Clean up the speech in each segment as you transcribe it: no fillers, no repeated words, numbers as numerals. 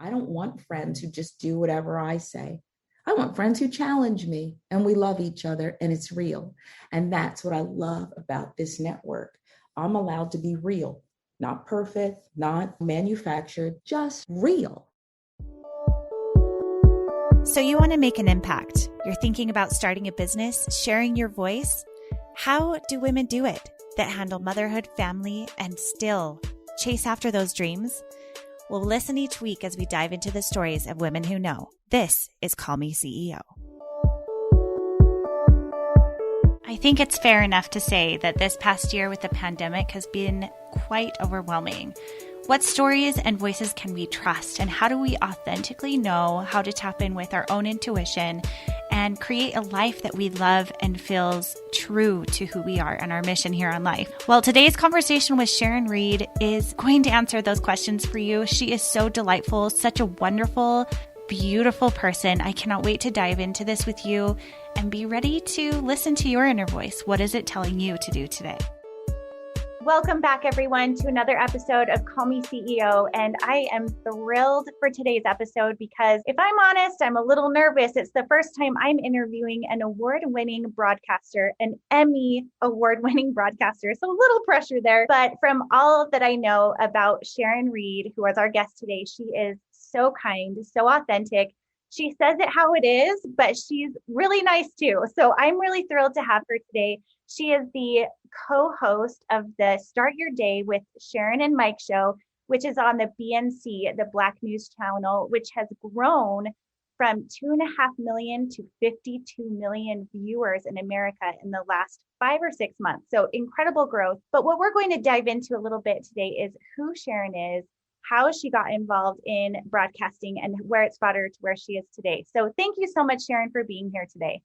I don't want friends who just do whatever I say. I want friends who challenge me and we love each other and it's real. And that's what I love about this network. I'm allowed to be real, not perfect, not manufactured, just real. So you want to make an impact. You're thinking about starting a business, sharing your voice. How do women do it that handle motherhood, family, and still chase after those dreams? Well, listen each week as we dive into the stories of women who know. This is Call Me CEO. I think it's fair enough to say that this past year with the pandemic has been quite overwhelming. What stories and voices can we trust, and how do we authentically know how to tap in with our own intuition and create a life that we love and feels true to who we are and our mission here on life? Well, today's conversation with Sharon Reed is going to answer those questions for you. She is so delightful, such a wonderful, beautiful person. I cannot wait to dive into this with you and be ready to listen to your inner voice. What is it telling you to do today? Welcome back, everyone, to another episode of Call Me CEO. And I am thrilled for today's episode because if I'm honest, I'm a little nervous. It's the first time I'm interviewing an award-winning broadcaster, an Emmy award-winning broadcaster. So a little pressure there. But from all that I know about Sharon Reed, who is our guest today, she is so kind, so authentic. She says it how it is, but she's really nice too. So I'm really thrilled to have her today. She is the co-host of the Start Your Day with Sharon and Mike show, which is on the BNC, the Black News Channel, which has grown from 2.5 million to 52 million viewers in America in the last 5 or 6 months. So incredible growth. But what we're going to dive into a little bit today is who Sharon is, how she got involved in broadcasting, and where it's brought her to where she is today. So thank you so much, Sharon, for being here today.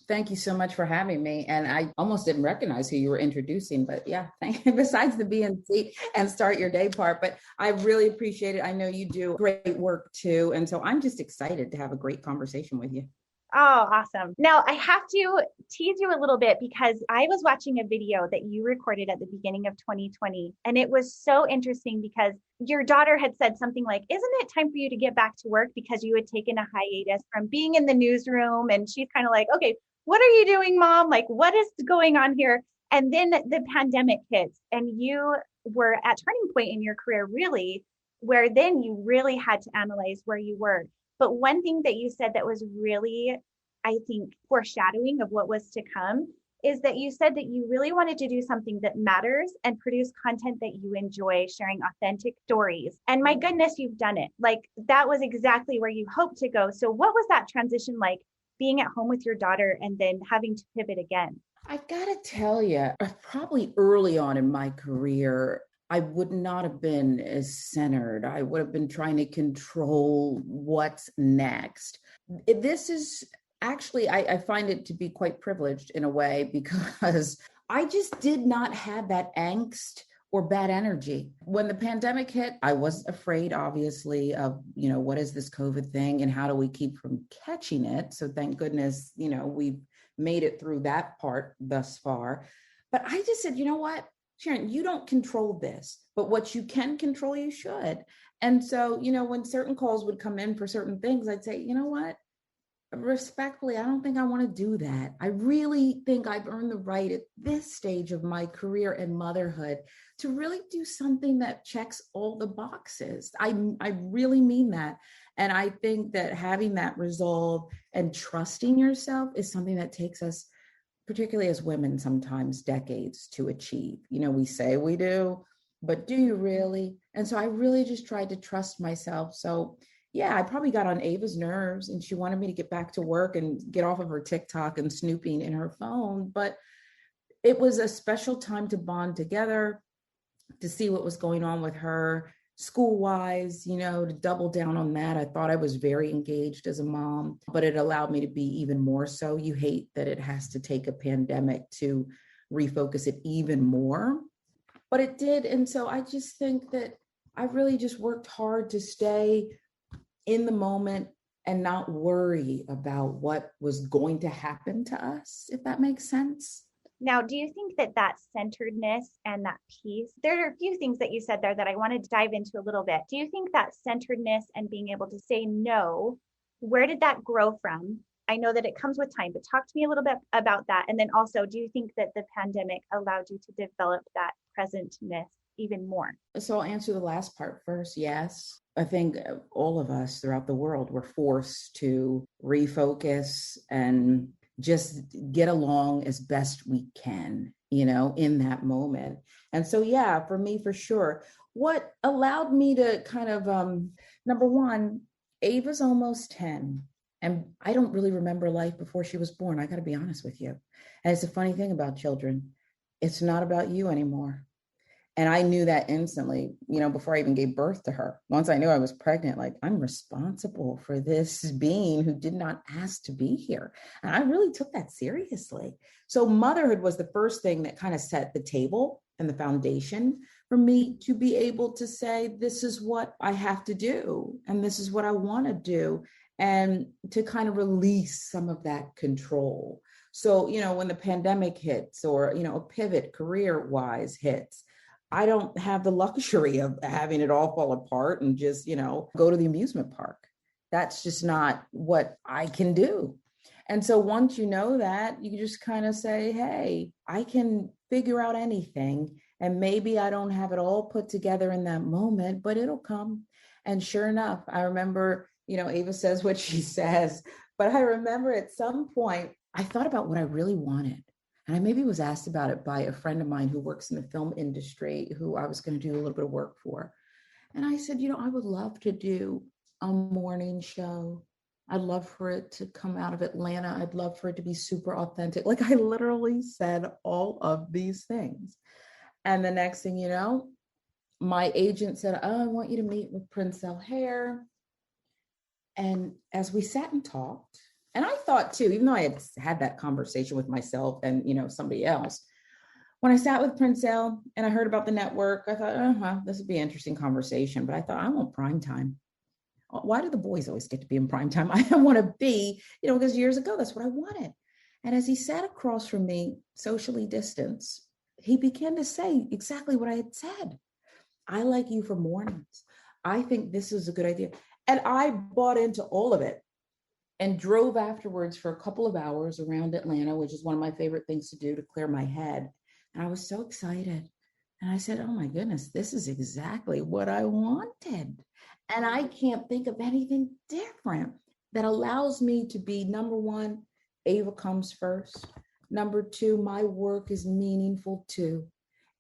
Thank you so much for having me. And I almost didn't recognize who you were introducing, but yeah, thank you. Besides the BNC and Start Your Day part, but I really appreciate it. I know you do great work too. And so I'm just excited to have a great conversation with you. Oh, awesome. Now I have to tease you a little bit because I was watching a video that you recorded at the beginning of 2020. And it was so interesting because your daughter had said something like, isn't it time for you to get back to work? Because you had taken a hiatus from being in the newsroom. And she's kind of like, okay, what are you doing, Mom? Like, what is going on here? And then the pandemic hits and you were at a turning point in your career, really, where then you really had to analyze where you were. But one thing that you said that was really, I think, foreshadowing of what was to come is that you said that you really wanted to do something that matters and produce content that you enjoy, sharing authentic stories. And my goodness, you've done it. Like, that was exactly where you hoped to go. So what was that transition like, being at home with your daughter and then having to pivot again? I gotta tell you, probably early on in my career, I would not have been as centered. I would have been trying to control what's next. This is actually, I find it to be quite privileged in a way because I just did not have that angst or bad energy. When the pandemic hit, I was afraid, obviously, of, what is this COVID thing and how do we keep from catching it? So thank goodness, we've made it through that part thus far. But I just said, you know what, Sharon, you don't control this, but what you can control, you should. And so, when certain calls would come in for certain things, I'd say, you know what, respectfully, I don't think I want to do that. I really think I've earned the right at this stage of my career and motherhood to really do something that checks all the boxes. I really mean that. And I think that having that resolve and trusting yourself is something that takes us, particularly as women, sometimes decades to achieve. We say we do, but do you really? And so I really just tried to trust myself. So yeah, I probably got on Ava's nerves and she wanted me to get back to work and get off of her TikTok and snooping in her phone. But it was a special time to bond together, to see what was going on with her school-wise, to double down on that. I thought I was very engaged as a mom, but it allowed me to be even more so. You hate that it has to take a pandemic to refocus it even more, but it did. And so I just think that I really just worked hard to stay in the moment and not worry about what was going to happen to us, if that makes sense. Now, do you think that that centeredness and that peace, there are a few things that you said there that I wanted to dive into a little bit. Do you think that centeredness and being able to say no, where did that grow from? I know that it comes with time, but talk to me a little bit about that. And then also, do you think that the pandemic allowed you to develop that presentness even more? So I'll answer the last part first. Yes. I think all of us throughout the world were forced to refocus and just get along as best we can, in that moment. And so, yeah, for me, for sure, what allowed me to kind of, number one, Ava's almost 10. And I don't really remember life before she was born. I got to be honest with you. And it's a funny thing about children. It's not about you anymore. And I knew that instantly, before I even gave birth to her. Once I knew I was pregnant, like, I'm responsible for this being who did not ask to be here. And I really took that seriously. So motherhood was the first thing that kind of set the table and the foundation for me to be able to say, this is what I have to do. And this is what I want to do. And to kind of release some of that control. So, when the pandemic hits or, a pivot career-wise hits, I don't have the luxury of having it all fall apart and just, go to the amusement park. That's just not what I can do. And so once you know that, you just kind of say, hey, I can figure out anything. And maybe I don't have it all put together in that moment, but it'll come. And sure enough, I remember, Ava says what she says, but I remember at some point, I thought about what I really wanted. And I maybe was asked about it by a friend of mine who works in the film industry, who I was going to do a little bit of work for. And I said, I would love to do a morning show. I'd love for it to come out of Atlanta. I'd love for it to be super authentic. Like, I literally said all of these things. And the next thing you know, my agent said, oh, I want you to meet with Prince Hare. And as we sat and talked, and I thought too, even though I had that conversation with myself and, somebody else, when I sat with Prince and I heard about the network, I thought, this would be an interesting conversation. But I thought, I want prime time. Why do the boys always get to be in prime time? I don't want to be, because years ago, that's what I wanted. And as he sat across from me, socially distanced, he began to say exactly what I had said. I like you for mornings. I think this is a good idea. And I bought into all of it. And drove afterwards for a couple of hours around Atlanta, which is one of my favorite things to do to clear my head. And I was so excited. And I said, oh my goodness, this is exactly what I wanted. And I can't think of anything different that allows me to be, number one, Ava comes first. Number two, my work is meaningful too.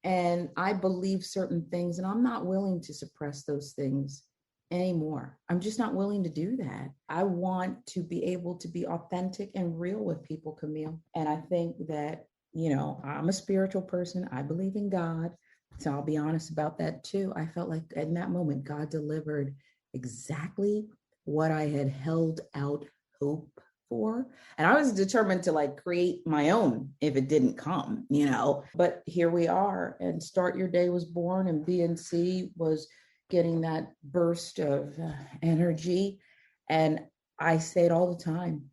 And I believe certain things, and I'm not willing to suppress those things anymore. I'm just not willing to do that. I want to be able to be authentic and real with people, Camille. And I think that, I'm a spiritual person. I believe in God. So I'll be honest about that too. I felt like in that moment, God delivered exactly what I had held out hope for. And I was determined to create my own if it didn't come, but here we are. And Start Your Day was born, and BNC was getting that burst of energy. And I say it all the time.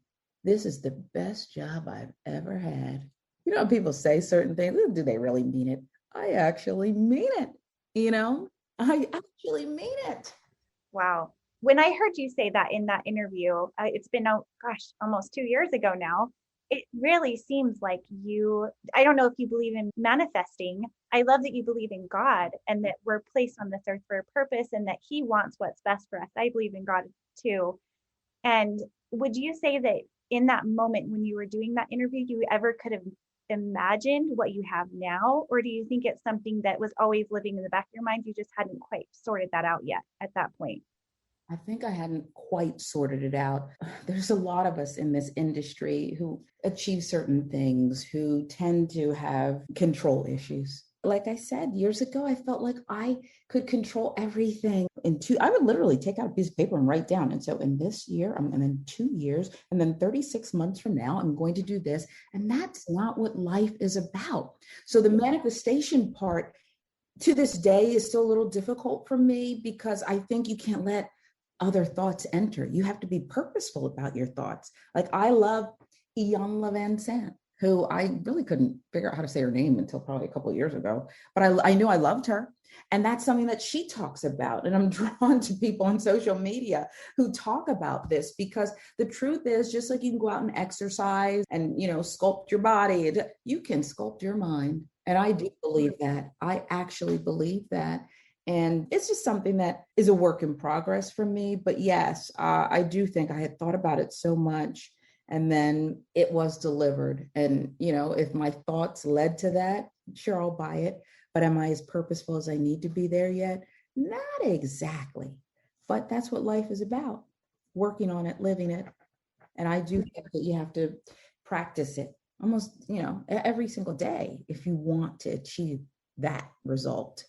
This is the best job I've ever had. People say certain things. Do they really mean it? I actually mean it. I actually mean it. Wow. When I heard you say that in that interview, it's been, almost 2 years ago now. It really seems like I don't know if you believe in manifesting. I love that you believe in God and that we're placed on this earth for a purpose and that He wants what's best for us. I believe in God too. And would you say that in that moment when you were doing that interview, you ever could have imagined what you have now? Or do you think it's something that was always living in the back of your mind? You just hadn't quite sorted that out yet at that point? I think I hadn't quite sorted it out. There's a lot of us in this industry who achieve certain things, who tend to have control issues. Like I said, years ago, I felt like I could control everything. I would literally take out a piece of paper and write down. And so in this year, and then 2 years, and then 36 months from now, I'm going to do this. And that's not what life is about. So the manifestation part to this day is still a little difficult for me because I think you can't let other thoughts enter. You have to be purposeful about your thoughts. Like I love Iyanla Vanzant. who I really couldn't figure out how to say her name until probably a couple of years ago, but I knew I loved her. And that's something that she talks about. And I'm drawn to people on social media who talk about this, because the truth is, just like you can go out and exercise and, sculpt your body, you can sculpt your mind. And I do believe that. I actually believe that. And it's just something that is a work in progress for me. But yes, I do think I had thought about it so much, and then it was delivered. And, if my thoughts led to that, sure, I'll buy it. But am I as purposeful as I need to be there yet? Not exactly. But that's what life is about, working on it, living it. And I do think that you have to practice it almost, every single day if you want to achieve that result.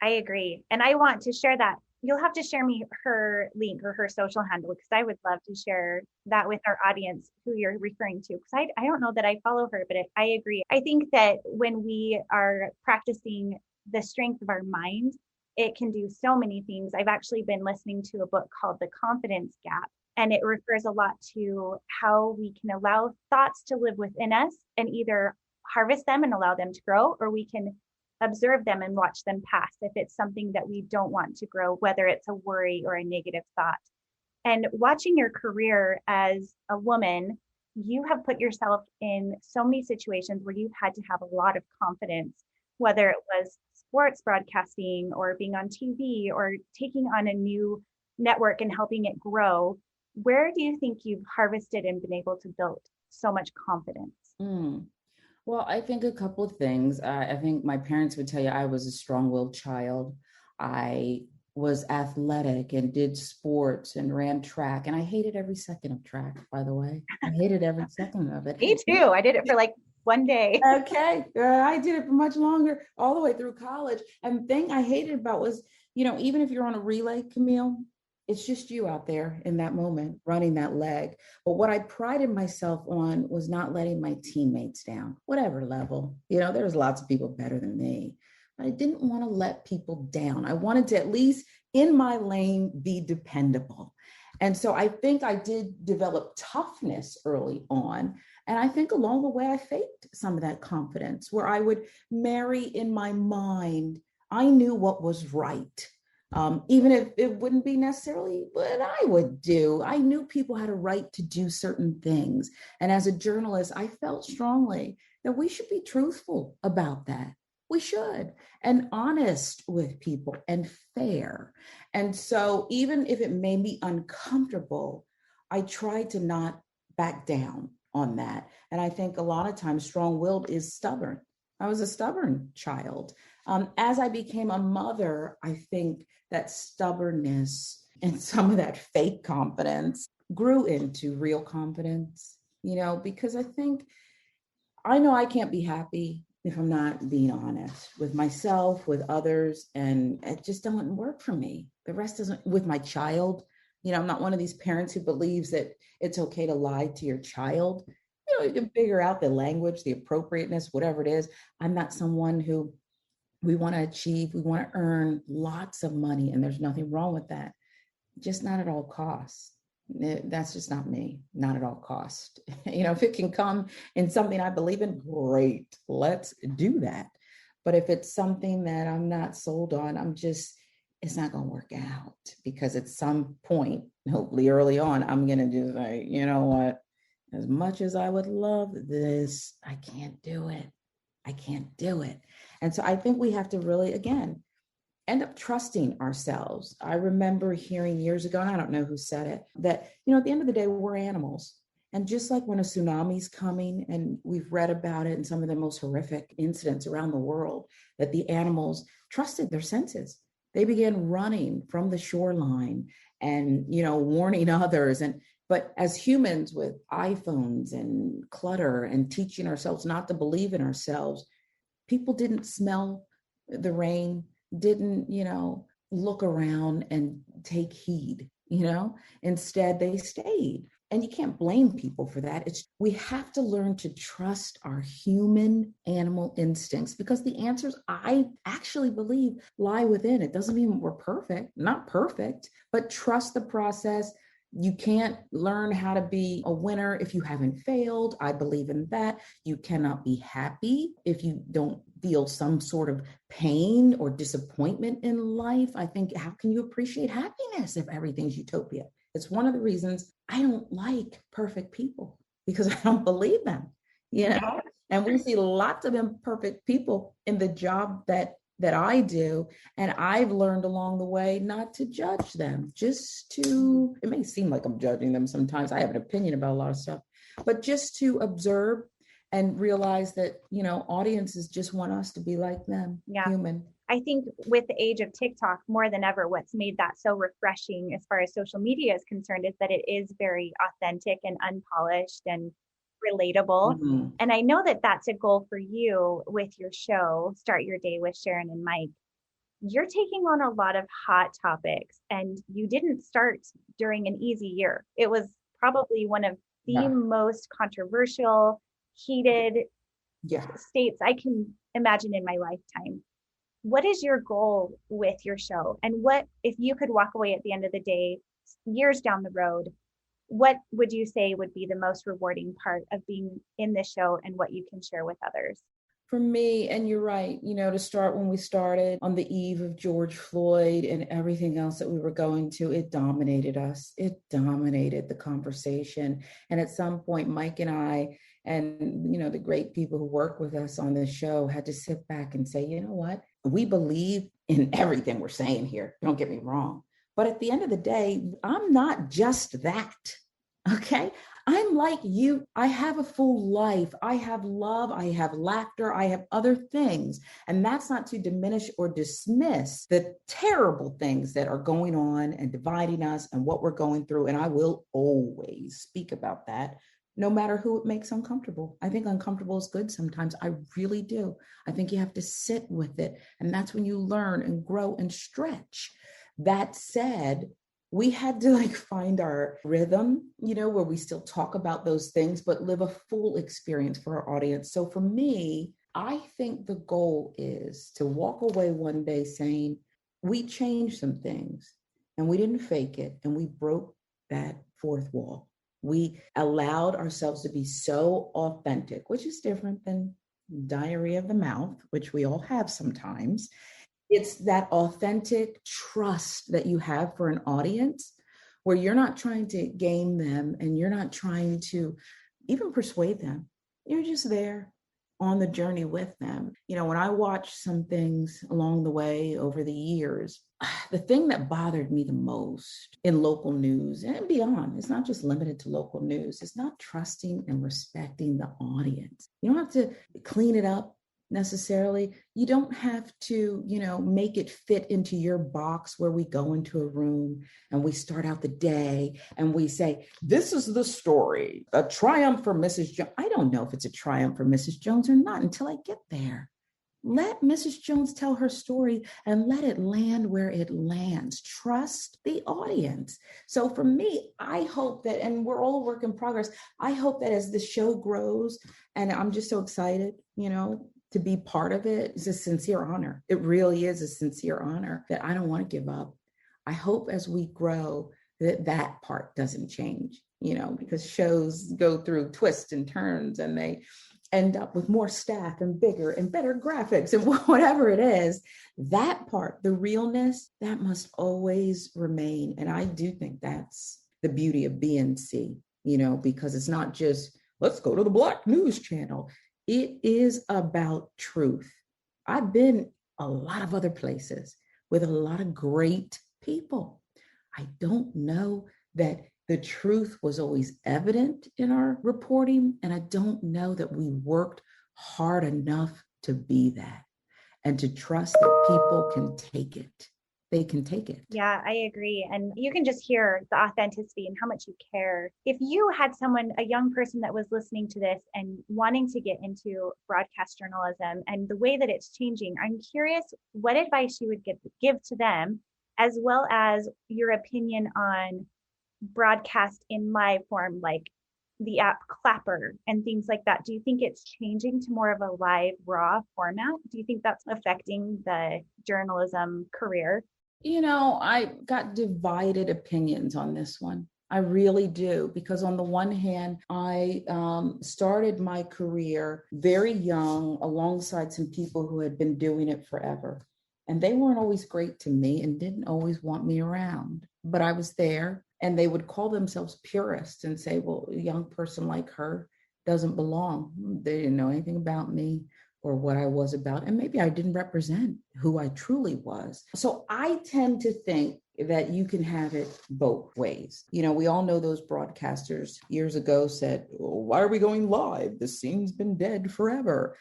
I agree. And I want to share that. You'll have to share me her link or her social handle, because I would love to share that with our audience who you're referring to. Because I don't know that I follow her, but I agree. I think that when we are practicing the strength of our mind, it can do so many things. I've actually been listening to a book called The Confidence Gap, and it refers a lot to how we can allow thoughts to live within us and either harvest them and allow them to grow, or we can observe them and watch them pass if it's something that we don't want to grow, whether it's a worry or a negative thought. And watching your career as a woman, you have put yourself in so many situations where you've had to have a lot of confidence, whether it was sports broadcasting or being on TV or taking on a new network and helping it grow. Where do you think you've harvested and been able to build so much confidence? Well, I think a couple of things. I think my parents would tell you I was a strong-willed child. I was athletic and did sports and ran track. And I hated every second of track, by the way. I hated every second of it. Me too. I did it for like one day. Okay. I did it for much longer, all the way through college. And the thing I hated about was, even if you're on a relay, Camille, it's just you out there in that moment running that leg. But what I prided myself on was not letting my teammates down, whatever level. There's lots of people better than me, but I didn't want to let people down. I wanted to, at least in my lane, be dependable. And so I think I did develop toughness early on. And I think along the way, I faked some of that confidence, where I would marry in my mind, I knew what was right. Even if it wouldn't be necessarily what I would do. I knew people had a right to do certain things. And as a journalist, I felt strongly that we should be truthful about that. We should, and honest with people and fair. And so even if it made me uncomfortable, I tried to not back down on that. And I think a lot of times strong-willed is stubborn. I was a stubborn child. As I became a mother, I think that stubbornness and some of that fake confidence grew into real confidence, because I know I can't be happy if I'm not being honest with myself, with others, and it just doesn't work for me. The rest doesn't, with my child. I'm not one of these parents who believes that it's okay to lie to your child. You can figure out the language, the appropriateness, whatever it is. I'm not someone who we want to achieve, we want to earn lots of money, and there's nothing wrong with that. Just not at all costs. That's just not me, not at all cost. If it can come in something I believe in, great, let's do that. But if it's something that I'm not sold on, it's not going to work out, because at some point, hopefully early on, I'm going to just say, you know what, as much as I would love this, I can't do it. I can't do it. And so I think we have to really, again, end up trusting ourselves. I remember hearing years ago, and I don't know who said it, that, at the end of the day, we're animals. And just like when a tsunami's coming, and we've read about it in some of the most horrific incidents around the world, that the animals trusted their senses. They began running from the shoreline and, warning others. But as humans with iPhones and clutter and teaching ourselves not to believe in ourselves, people didn't smell the rain, didn't, look around and take heed, Instead, they stayed. And you can't blame people for that. We have to learn to trust our human animal instincts, because the answers, I actually believe, lie within. It doesn't mean we're perfect, not perfect, but trust the process. You can't learn how to be a winner if you haven't failed. I believe in that. You cannot be happy if you don't feel some sort of pain or disappointment in life. I think, how can you appreciate happiness if everything's utopia? It's one of the reasons I don't like perfect people, because I don't believe them, you know? And we see lots of imperfect people in the job that I do. And I've learned along the way not to judge them, just to, it may seem like I'm judging them sometimes. I have an opinion about a lot of stuff, but just to observe and realize that, audiences just want us to be like them, human. I think with the age of TikTok, more than ever, what's made that so refreshing as far as social media is concerned is that it is very authentic and unpolished and relatable. Mm-hmm. And I know that that's a goal for you with your show, Start Your Day with Sharon and Mike. You're taking on a lot of hot topics, and you didn't start during an easy year. It was probably one of the most controversial, heated states I can imagine in my lifetime. What is your goal with your show? And what, if you could walk away at the end of the day, years down the road, what would you say would be the most rewarding part of being in this show and what you can share with others? For me, and you're right, to start when we started on the eve of George Floyd and everything else that we were going to, it dominated us. It dominated the conversation. And at some point, Mike and I, and, the great people who work with us on this show had to sit back and say, you know what? We believe in everything we're saying here. Don't get me wrong. But at the end of the day, I'm not just that. Okay. I'm like you. I have a full life. I have love. I have laughter. I have other things. And that's not to diminish or dismiss the terrible things that are going on and dividing us and what we're going through. And I will always speak about that, no matter who it makes uncomfortable. I think uncomfortable is good sometimes. I really do. I think you have to sit with it. And that's when you learn and grow and stretch. That said, we had to find our rhythm, where we still talk about those things, but live a full experience for our audience. So for me, I think the goal is to walk away one day saying, we changed some things and we didn't fake it. And we broke that fourth wall. We allowed ourselves to be so authentic, which is different than diarrhea of the mouth, which we all have sometimes. It's that authentic trust that you have for an audience where you're not trying to game them and you're not trying to even persuade them. You're just there on the journey with them. When I watch some things along the way over the years, the thing that bothered me the most in local news and beyond, it's not just limited to local news, it's not trusting and respecting the audience. You don't have to clean it up necessarily. You don't have to, make it fit into your box where we go into a room and we start out the day and we say, this is the story, a triumph for Mrs. Jones. I don't know if it's a triumph for Mrs. Jones or not until I get there. Let Mrs. Jones tell her story and let it land where it lands. Trust the audience. So for me, I hope that, and we're all a work in progress, I hope that as the show grows, and I'm just so excited, to be part of it, is a sincere honor. It really is a sincere honor that I don't want to give up. I hope as we grow that part doesn't change, because shows go through twists and turns and they end up with more staff and bigger and better graphics and whatever it is. That part, the realness, that must always remain. And I do think that's the beauty of BNC, because it's not just, let's go to the Black News Channel. It is about truth. I've been a lot of other places with a lot of great people. I don't know that the truth was always evident in our reporting, and I don't know that we worked hard enough to be that and to trust that people can take it. They can take it. Yeah, I agree. And you can just hear the authenticity and how much you care. If you had someone, a young person that was listening to this and wanting to get into broadcast journalism and the way that it's changing, I'm curious what advice you would give to them, as well as your opinion on broadcast in live form, like the app Clapper and things like that. Do you think it's changing to more of a live, raw format? Do you think that's affecting the journalism career? I got divided opinions on this one. I really do, because on the one hand, I started my career very young alongside some people who had been doing it forever. And they weren't always great to me and didn't always want me around, but I was there, and they would call themselves purists and say, well, a young person like her doesn't belong. They didn't know anything about me or what I was about. And maybe I didn't represent who I truly was. So I tend to think that you can have it both ways. We all know those broadcasters years ago said, oh, why are we going live? The scene's been dead forever.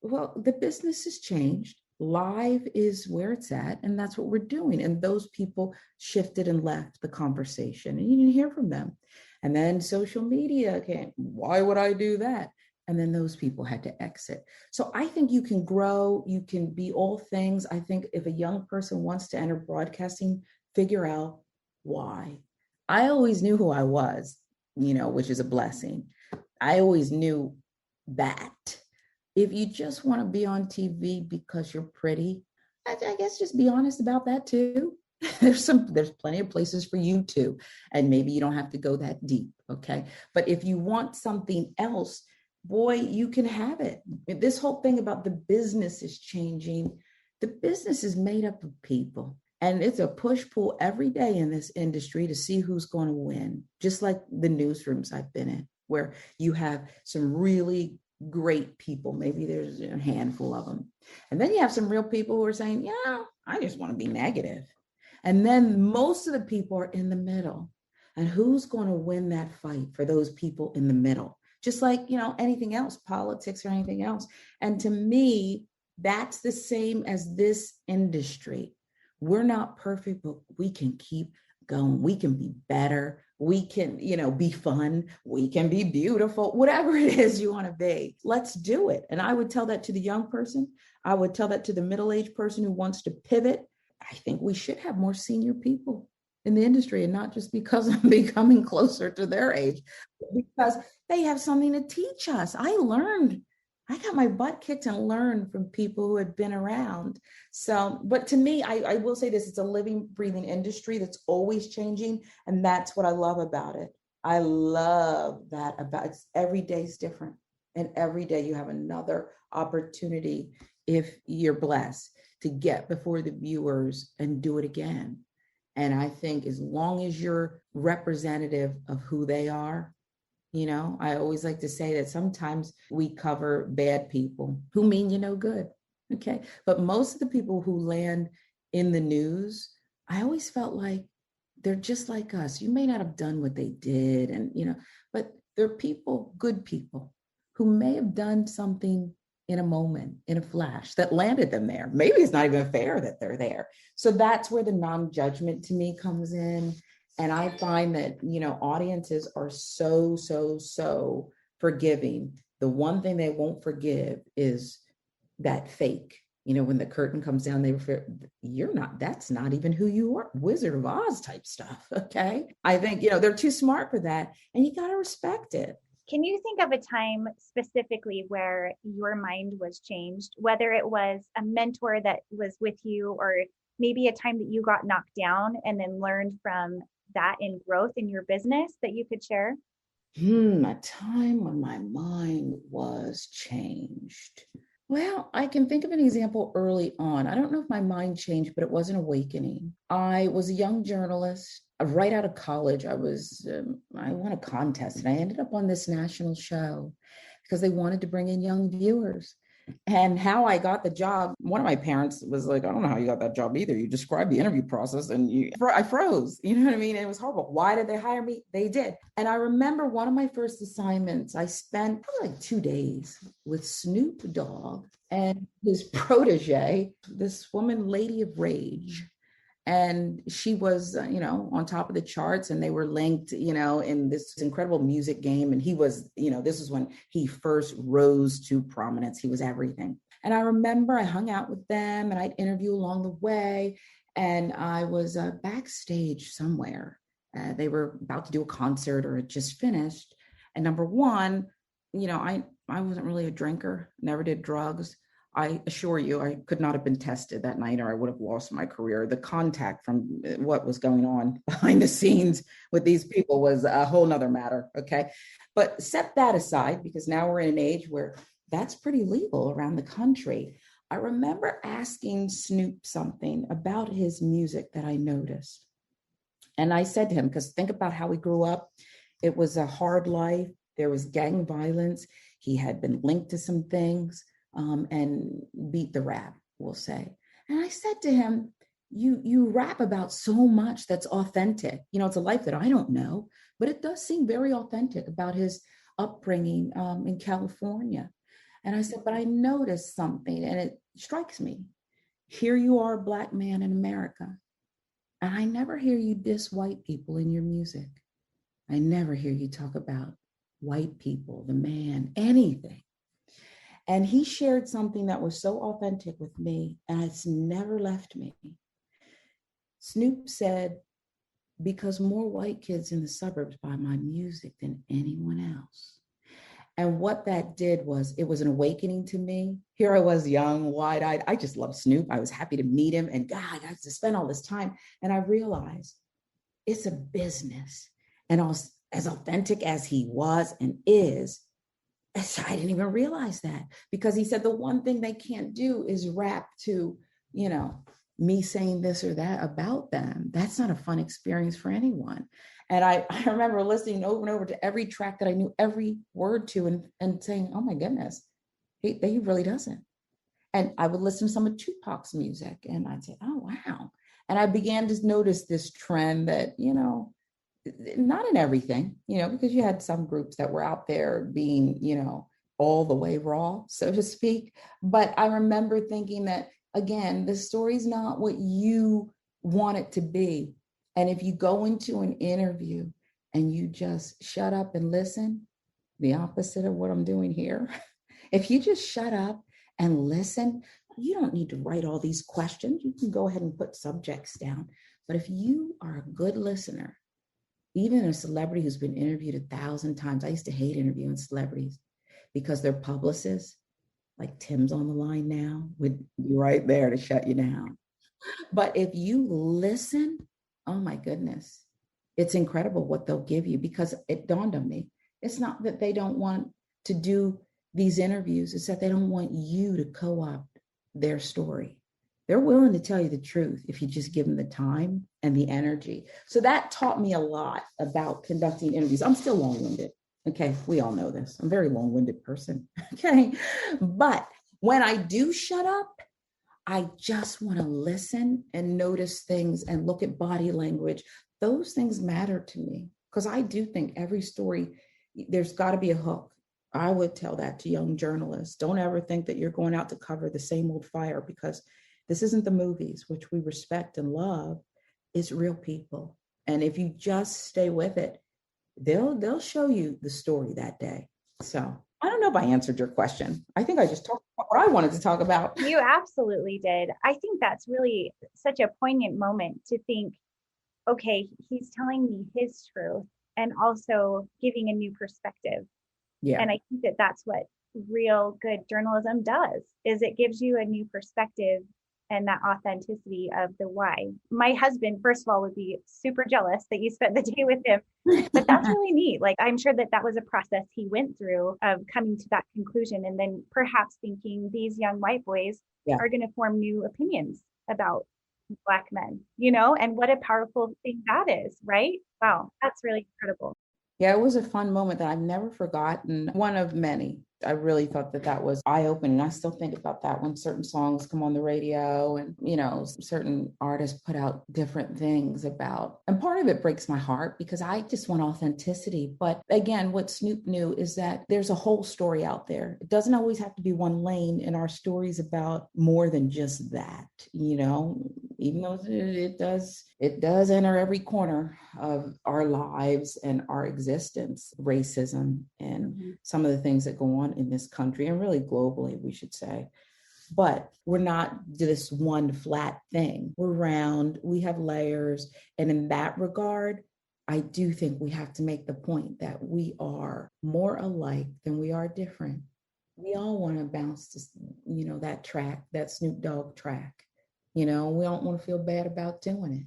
Well, the business has changed. Live is where it's at, and that's what we're doing. And those people shifted and left the conversation, and you didn't hear from them. And then social media came. Why would I do that? And then those people had to exit. So I think you can grow, you can be all things. I think if a young person wants to enter broadcasting, figure out why. I always knew who I was, which is a blessing. I always knew that. If you just want to be on TV because you're pretty, I guess just be honest about that too. There's plenty of places for you too. And maybe you don't have to go that deep. Okay. But if you want something else, boy, you can have it. This whole thing about the business is changing. The business is made up of people. And it's a push-pull every day in this industry to see who's going to win. Just like the newsrooms I've been in, where you have some really great people. Maybe there's a handful of them. And then you have some real people who are saying, I just want to be negative. And then most of the people are in the middle. And who's going to win that fight for those people in the middle? Just like, anything else, politics or anything else. And to me, that's the same as this industry. We're not perfect, but we can keep going. We can be better. We can, be fun. We can be beautiful, whatever it is you want to be. Let's do it. And I would tell that to the young person. I would tell that to the middle-aged person who wants to pivot. I think we should have more senior people in the industry, and not just because I'm becoming closer to their age, but because they have something to teach us. I got my butt kicked and learned from people who had been around. So, but to me, I will say this, it's a living, breathing industry that's always changing. And that's what I love about it. I love that about it. Every day is different. And every day you have another opportunity, if you're blessed, to get before the viewers and do it again. And I think as long as you're representative of who they are, I always like to say that sometimes we cover bad people who mean good. Okay. But most of the people who land in the news, I always felt like they're just like us. You may not have done what they did, but they're people, good people, who may have done something in a moment, in a flash, that landed them there. Maybe it's not even fair that they're there. So that's where the non-judgment to me comes in. And I find that, audiences are so forgiving. The one thing they won't forgive is that fake. When the curtain comes down, that's not even who you are. Wizard of Oz type stuff. Okay. I think, they're too smart for that. And you got to respect it. Can you think of a time specifically where your mind was changed, whether it was a mentor that was with you, or maybe a time that you got knocked down and then learned from that in growth in your business that you could share? A time when my mind was changed. Well, I can think of an example early on. I don't know if my mind changed, but it was an awakening. I was a young journalist. Right out of college, I won a contest, and I ended up on this national show because they wanted to bring in young viewers. And how I got the job, one of my parents was like, I don't know how you got that job either. You described the interview process and I froze. You know what I mean? It was horrible. Why did they hire me? They did. And I remember one of my first assignments, I spent probably like 2 days with Snoop Dogg and his protege, this woman, Lady of Rage. And she was, on top of the charts, and they were linked, in this incredible music game. And he was, this is when he first rose to prominence. He was everything. And I remember I hung out with them and I'd interview along the way. And I was backstage somewhere. They were about to do a concert, or it just finished. And number one, I wasn't really a drinker, never did drugs. I assure you, I could not have been tested that night or I would have lost my career. The contact from what was going on behind the scenes with these people was a whole nother matter. Okay. But set that aside, because now we're in an age where that's pretty legal around the country. I remember asking Snoop something about his music that I noticed. And I said to him, because think about how he grew up. It was a hard life. There was gang violence. He had been linked to some things and beat the rap, we'll say. And I said to him, you rap about so much that's authentic. You know, it's a life that I don't know, but it does seem very authentic about his upbringing in California. And I said, but I noticed something and it strikes me. Here you are, a Black man in America. And I never hear you diss white people in your music. I never hear you talk about white people, the man, anything. And he shared something that was so authentic with me, and it's never left me. Snoop said, because more white kids in the suburbs buy my music than anyone else. And what that did was, it was an awakening to me. Here I was, young, wide-eyed. I just loved Snoop. I was happy to meet him. And God, I got to spend all this time. And I realized it's a business. And as authentic as he was and is, I didn't even realize that, because he said the one thing they can't do is rap to, you know, me saying this or that about them. That's not a fun experience for anyone. And I remember listening over and over to every track that I knew every word to and saying, oh my goodness, he really doesn't. And I would listen to some of Tupac's music and I'd say, oh, wow. And I began to notice this trend that, you know, not in everything, you know, because you had some groups that were out there being, you know, all the way raw, so to speak. But I remember thinking that, again, the story's not what you want it to be. And if you go into an interview and you just shut up and listen, the opposite of what I'm doing here, if you just shut up and listen, you don't need to write all these questions. You can go ahead and put subjects down. But if you are a good listener, even a celebrity who's been interviewed 1,000 times, I used to hate interviewing celebrities because their publicists, like Tim's on the line now, would be right there to shut you down. But if you listen, oh my goodness, it's incredible what they'll give you, because it dawned on me. It's not that they don't want to do these interviews, it's that they don't want you to co-opt their story. They're willing to tell you the truth if you just give them the time and the energy. So that taught me a lot about conducting interviews. I'm still long-winded. Okay, we all know this. I'm a very long-winded person. Okay, but when I do shut up, I just want to listen and notice things and look at body language. Those things matter to me, because I do think every story, there's got to be a hook. I would tell that to young journalists. Don't ever think that you're going out to cover the same old fire, because this isn't the movies, which we respect and love. It's real people. And if you just stay with it, they'll show you the story that day. So I don't know if I answered your question. I think I just talked about what I wanted to talk about. You absolutely did. I think that's really such a poignant moment to think, okay, he's telling me his truth and also giving a new perspective. Yeah. And I think that that's what real good journalism does, is it gives you a new perspective and that authenticity of the why. My husband, first of all, would be super jealous that you spent the day with him, but that's really neat. Like, I'm sure that that was a process he went through of coming to that conclusion, and then perhaps thinking these young white boys are going to form new opinions about Black men, you know, and what a powerful thing that is, right? Wow, that's really incredible. Yeah, it was a fun moment that I've never forgotten. One of many. I really thought that that was eye-opening. I still think about that when certain songs come on the radio and, you know, certain artists put out different things about, and part of it breaks my heart because I just want authenticity. But again, what Snoop knew is that there's a whole story out there. It doesn't always have to be one lane, and our story's about more than just that, you know, even though it does enter every corner of our lives and our existence, racism and some of the things that go on in this country and really globally, we should say. But we're not this one flat thing. We're round, we have layers. And in that regard, I do think we have to make the point that we are more alike than we are different. We all want to bounce to, that track, that Snoop Dogg track. We don't want to feel bad about doing it.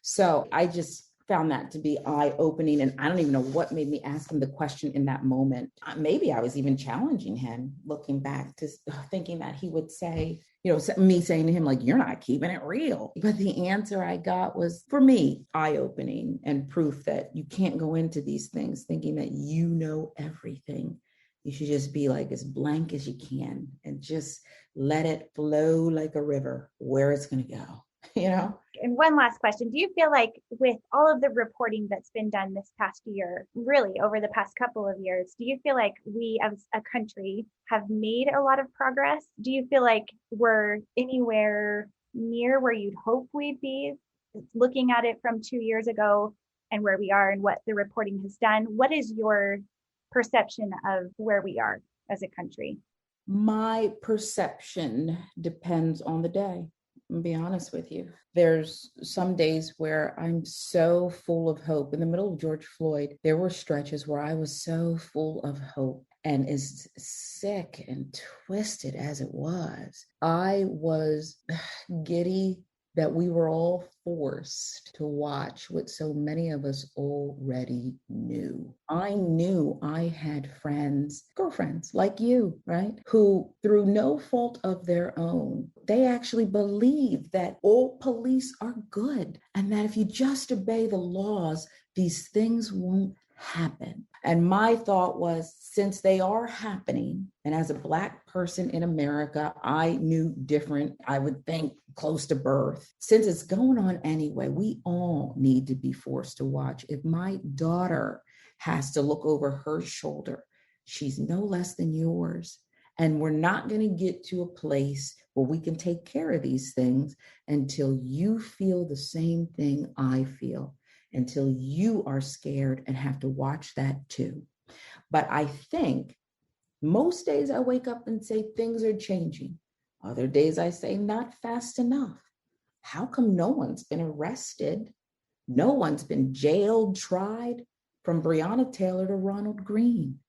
So I just found that to be eye-opening. And I don't even know what made me ask him the question in that moment. Maybe I was even challenging him, looking back to thinking that he would say, me saying to him, like, you're not keeping it real. But the answer I got was, for me, eye-opening and proof that you can't go into these things thinking that you know everything. You should just be like as blank as you can and just let it flow like a river where it's going to go, And one last question. Do you feel like with all of the reporting that's been done this past year, really over the past couple of years, do you feel like we as a country have made a lot of progress? Do you feel like we're anywhere near where you'd hope we'd be, looking at it from 2 years ago and where we are and what the reporting has done? What is your perception of where we are as a country? My perception depends on the day. I'll be honest with you. There's some days where I'm so full of hope. In the middle of George Floyd, there were stretches where I was so full of hope. And as sick and twisted as it was, I was giddy that we were all forced to watch what so many of us already knew. I knew I had friends, girlfriends like you, right? Who, through no fault of their own, they actually believe that all police are good and that if you just obey the laws, these things won't happen. And my thought was, since they are happening, and as a Black person in America, I knew different, I would think close to birth. Since it's going on anyway, we all need to be forced to watch. If my daughter has to look over her shoulder, she's no less than yours. And we're not going to get to a place where we can take care of these things until you feel the same thing I feel, until you are scared and have to watch that too. But I think most days I wake up and say things are changing. Other days I say not fast enough. How come no one's been arrested? No one's been jailed, tried, from Breonna Taylor to Ronald Green?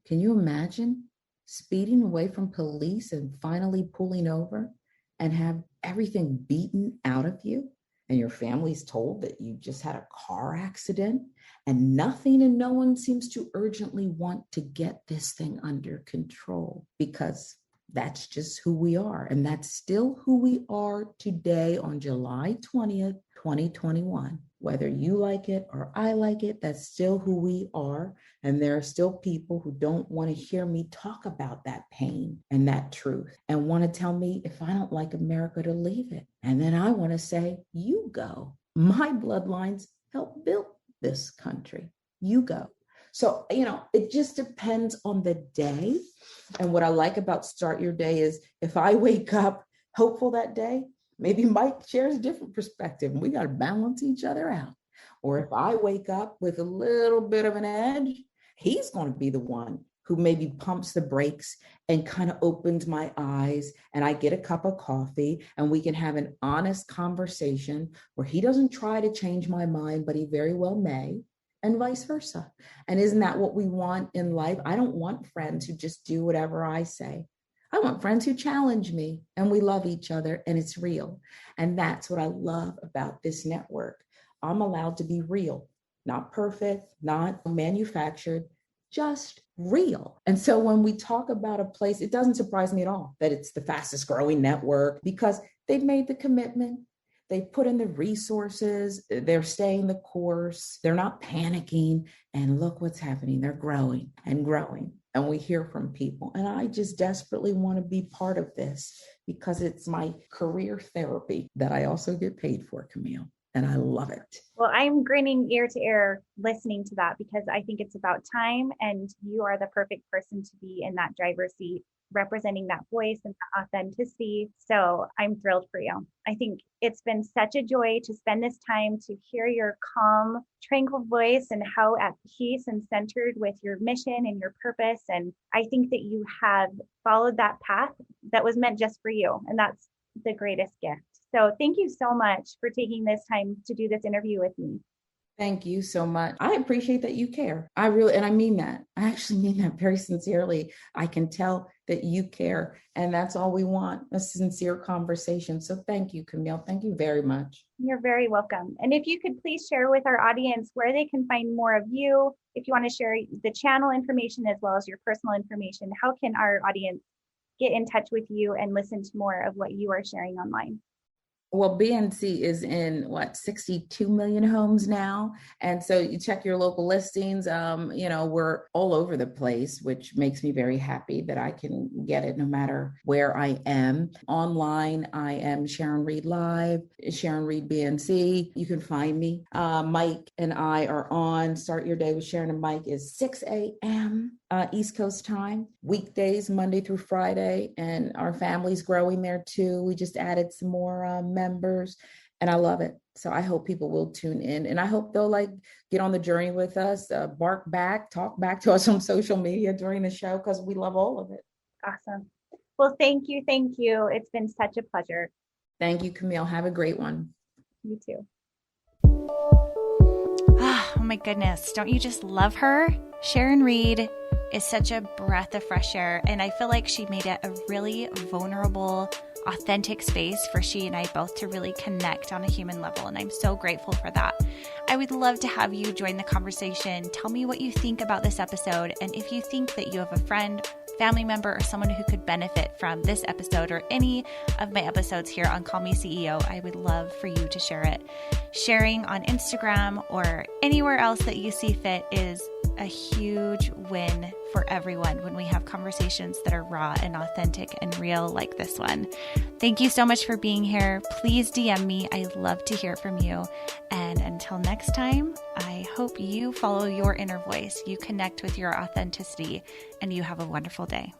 Can you imagine speeding away from police and finally pulling over and have everything beaten out of you? And your family's told that you just had a car accident and nothing and no one seems to urgently want to get this thing under control, because that's just who we are. And that's still who we are today on July 20th, 2021. Whether you like it or I like it, that's still who we are. And there are still people who don't want to hear me talk about that pain and that truth and want to tell me if I don't like America to leave it. And then I want to say, you go. My bloodlines helped build this country. You go. So, it just depends on the day. And what I like about Start Your Day is if I wake up hopeful that day, maybe Mike shares a different perspective and we got to balance each other out. Or if I wake up with a little bit of an edge, he's going to be the one who maybe pumps the brakes and kind of opens my eyes, and I get a cup of coffee and we can have an honest conversation where he doesn't try to change my mind, but he very well may, and vice versa. And isn't that what we want in life? I don't want friends who just do whatever I say. I want friends who challenge me, and we love each other and it's real. And that's what I love about this network. I'm allowed to be real, not perfect, not manufactured, just real. And so when we talk about a place, it doesn't surprise me at all that it's the fastest growing network, because they've made the commitment. They put in the resources, they're staying the course, they're not panicking, and look what's happening. They're growing and growing, and we hear from people. And I just desperately want to be part of this because it's my career therapy that I also get paid for, Camille, and I love it. Well, I'm grinning ear to ear listening to that because I think it's about time, and you are the perfect person to be in that driver's seat, representing that voice and that authenticity. So I'm thrilled for you. I think it's been such a joy to spend this time to hear your calm, tranquil voice and how at peace and centered with your mission and your purpose. And I think that you have followed that path that was meant just for you. And that's the greatest gift. So thank you so much for taking this time to do this interview with me. Thank you so much. I appreciate that you care. I really, and I mean that. I actually mean that very sincerely. I can tell that you care, and that's all we want, a sincere conversation. So thank you, Camille. Thank you very much. You're very welcome. And if you could please share with our audience where they can find more of you, if you want to share the channel information as well as your personal information, how can our audience get in touch with you and listen to more of what you are sharing online? Well, BNC is in 62 million homes now. And so you check your local listings. We're all over the place, which makes me very happy that I can get it no matter where I am. Online, I am Sharon Reed Live, Sharon Reed BNC. You can find me. Mike and I are on Start Your Day with Sharon and Mike is 6 a.m. East Coast time, weekdays, Monday through Friday. And our family's growing there too. We just added some more members, and I love it. So I hope people will tune in, and I hope they'll get on the journey with us, bark back, talk back to us on social media during the show, because we love all of it. Awesome. Well, thank you. Thank you. It's been such a pleasure. Thank you, Camille. Have a great one. You too. Oh my goodness. Don't you just love her? Sharon Reed is such a breath of fresh air, and I feel like she made it a really vulnerable, authentic space for she and I both to really connect on a human level, and I'm so grateful for that. I would love to have you join the conversation. Tell me what you think about this episode, and if you think that you have a friend, family member, or someone who could benefit from this episode or any of my episodes here on Call Me CEO, I would love for you to share it. Sharing on Instagram or anywhere else that you see fit is a huge win for everyone when we have conversations that are raw and authentic and real like this one. Thank you so much for being here. Please DM me. I love to hear from you. And until next time, I hope you follow your inner voice, you connect with your authenticity, and you have a wonderful day.